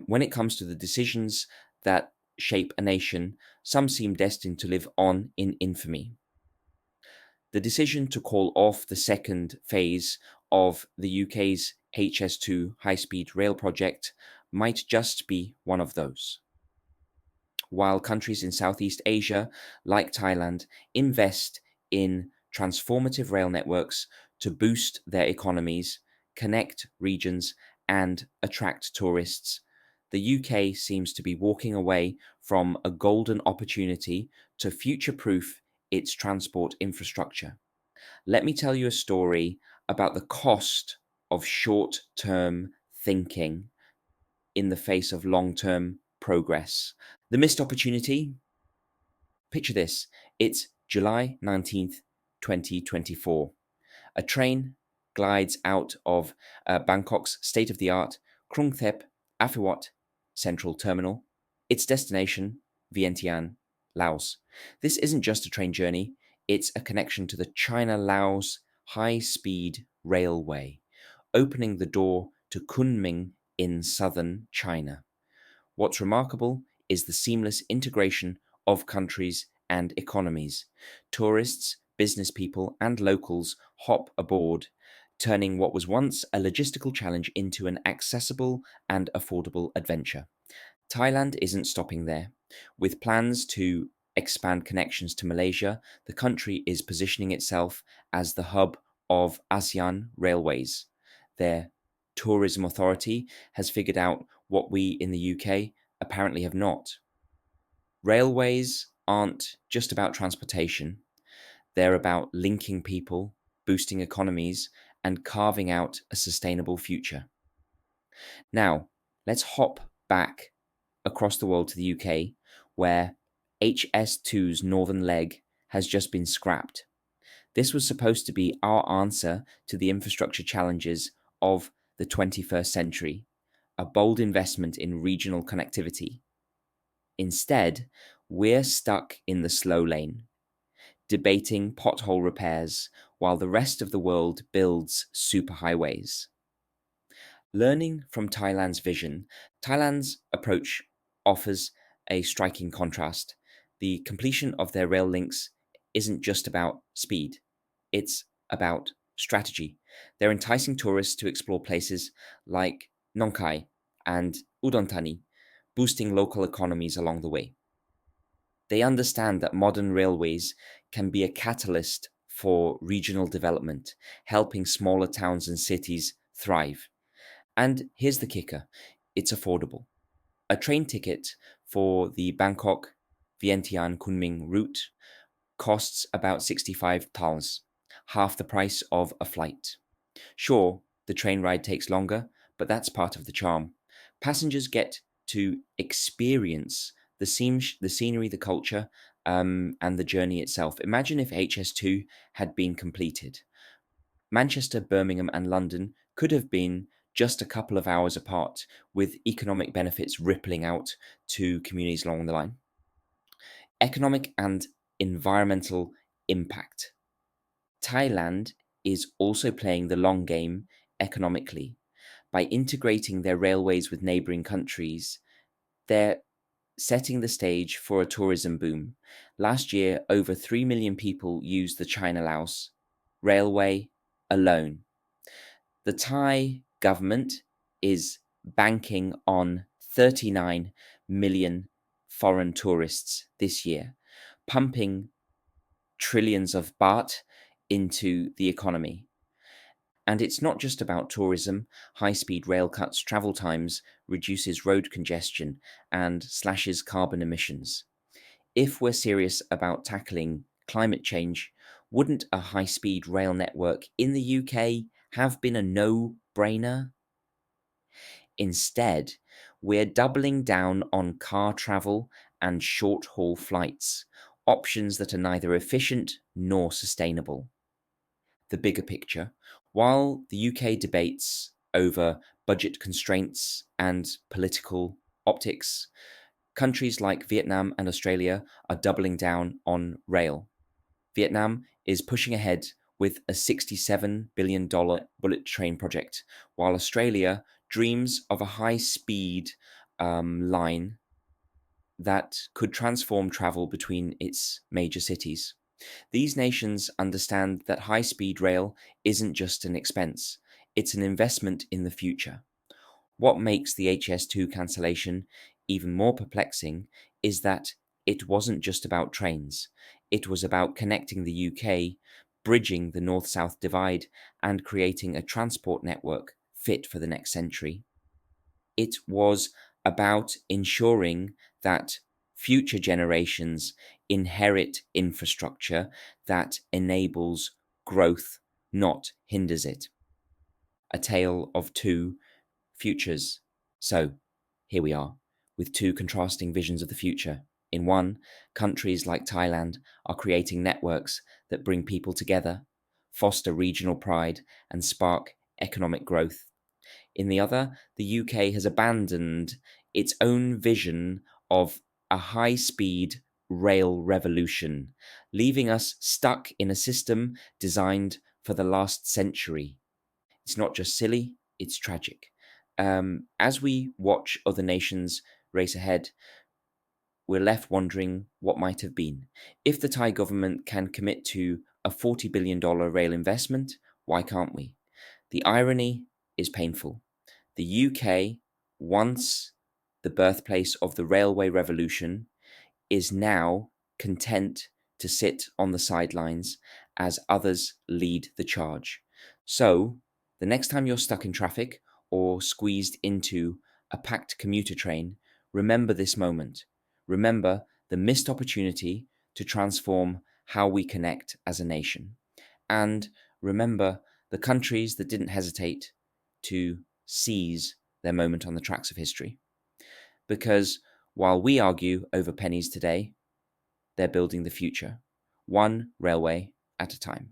when it comes to the decisions that shape a nation, some seem destined to live on in infamy. The decision to call off the second phase of the UK's HS2 high-speed rail project might just be one of those. While countries in Southeast Asia, like Thailand, invest in transformative rail networks to boost their economies, connect regions, and attract tourists, the UK seems to be walking away from a golden opportunity to future proof its transport infrastructure. Let me tell you a story about the cost of short term thinking in the face of long term progress. The missed opportunity, picture this, it's July 19th, 2024. A train glides out of Bangkok's state of the art Krung Thep Aphiwat Central Terminal, its destination, Vientiane, Laos. This isn't just a train journey, it's a connection to the China Laos high speed railway, opening the door to Kunming in southern China. What's remarkable is the seamless integration of countries and economies. Tourists, business people, and locals hop aboard, turning what was once a logistical challenge into an accessible and affordable adventure. Thailand isn't stopping there. With plans to expand connections to Malaysia, the country is positioning itself as the hub of ASEAN railways. Their tourism authority has figured out what we in the UK apparently have not. Railways aren't just about transportation, they're about linking people, boosting economies, and carving out a sustainable future. Now, let's hop back across the world to the UK, where HS2's northern leg has just been scrapped. This was supposed to be our answer to the infrastructure challenges of the 21st century, a bold investment in regional connectivity. Instead, we're stuck in the slow lane, debating pothole repairs while the rest of the world builds superhighways. Learning from Thailand's vision, Thailand's approach offers a striking contrast. The completion of their rail links isn't just about speed, it's about strategy. They're enticing tourists to explore places like Nong Khai and Udon Thani, boosting local economies along the way. They understand that modern railways can be a catalyst for regional development, helping smaller towns and cities thrive. And here's the kicker, it's affordable. A train ticket for the Bangkok Vientiane Kunming route costs about 65 tals, half the price of a flight. Sure, the train ride takes longer, but that's part of the charm. Passengers get to experience the scenery, the culture, and the journey itself. Imagine if HS2 had been completed. Manchester, Birmingham, and London could have been just a couple of hours apart, with economic benefits rippling out to communities along the line. Economic and environmental impact. Thailand is also playing the long game economically. By integrating their railways with neighbouring countries, they're setting the stage for a tourism boom. Last year, over 3 million people used the China Laos railway alone. The Thai government is banking on 39 million foreign tourists this year, pumping trillions of baht into the economy. And it's not just about tourism. High-speed rail cuts travel times, reduces road congestion, and slashes carbon emissions. If we're serious about tackling climate change, wouldn't a high-speed rail network in the UK have been a no-brainer? Instead, we're doubling down on car travel and short-haul flights, options that are neither efficient nor sustainable. The bigger picture, while the UK debates over budget constraints and political optics, countries like Vietnam and Australia are doubling down on rail. Vietnam is pushing ahead with a $67 billion bullet train project, while Australia dreams of a high speed line that could transform travel between its major cities. These nations understand that high speed rail isn't just an expense, it's an investment in the future. What makes the HS2 cancellation even more perplexing is that it wasn't just about trains, it was about connecting the UK, bridging the north south divide, and creating a transport network fit for the next century. It was about ensuring that future generations inherit infrastructure that enables growth, not hinders it. A tale of two futures. So, here we are, with two contrasting visions of the future. In one, countries like Thailand are creating networks that bring people together, foster regional pride, and spark economic growth. In the other, the UK has abandoned its own vision of a high speed rail revolution, leaving us stuck in a system designed for the last century. It's not just silly, it's tragic. As we watch other nations race ahead, we're left wondering what might have been. If the Thai government can commit to a $40 billion rail investment, why can't we? The irony is painful. The UK, once the birthplace of the railway revolution, is now content to sit on the sidelines as others lead the charge. So, the next time you're stuck in traffic or squeezed into a packed commuter train, remember this moment. Remember the missed opportunity to transform how we connect as a nation. And remember the countries that didn't hesitate to seize their moment on the tracks of history. Because while we argue over pennies today, they're building the future, one railway at a time.